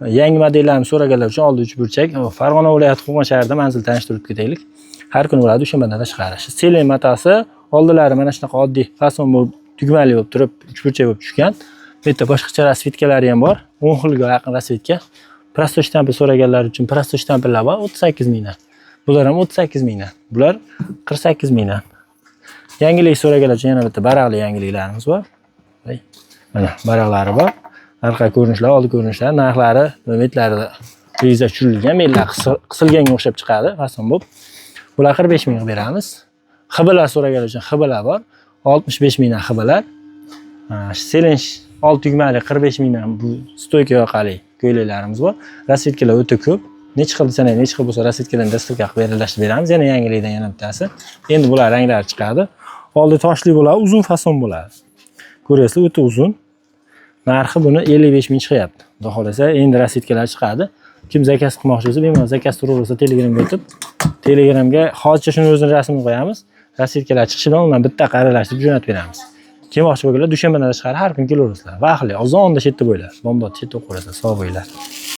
yangi modellarni so'raganlar uchun oldi 3 burchak. Farg'ona viloyati Qo'qon shahrida manzil tanishtirib ketaylik. Har kuni bo'ladi Dushanbadan tashqari. Selen matasi oldilari mana shunaqa oddiy fason bo'lib, tugmali bo'lib turib, 3 burchak bo'lib tushgan. Bu yerda boshqacha rasvetkalari ham bor. 10 xilga yaqin rasvetka. Prosto shtampel so'raganlar uchun prosto shtampellar bor 38 mingdan. Bular ham 38 mingdan. Bular 48 mingdan. Yangilik so'raganlar uchun yana bitta baraqli yangiliklarimiz bor. Mana baraqlari bor. Arqa ko'rinishlar, oldi ko'rinishlar, narxlari, metlarida reja tushirilgan, metlar qisilganga o'xshab chiqadi, fason bo'lib. Bular 45 ming beramiz. Xibalar so'raganlar uchun xibalar bor. 65 mingdan xibalar. Selinch 6 tugmali 45 mingdan bu stoyka yoqali ko'ylaklarimiz bor. Rasvetkalar o'ta ko'p. Necha xil desang, necha xil bo'lsa rasvetkadan dasturga qilib belgilashtirib beramiz. Yana yangilikdan yana bittasi. Endi bular ranglari chiqadi. Oldi toshli bo'ladi, uzun fason bo'ladi. Ko'rasizlar, o'ta uzun. Narxi buni 55 ming chiqyapti. Xudo xolasa, endi rasvetkalar chiqadi. Kim zakaz qilmoqchi bo'lsa, bemalol zakaz turaversa Telegramga o'tib, Telegramga hozircha shuni o'zini rasmini qo'yamiz. Rasvetkalar chiqishidan undan bitta qaralashtirib jo'natib beramiz. Kelmoqchi bo'lganlar Dushanbadan tashqari har kun kelaverasizlar. Vaqtli, ozonda chetda bo'ylar. Bomdod chetda o'qirasizlar, sog' bo'ylar.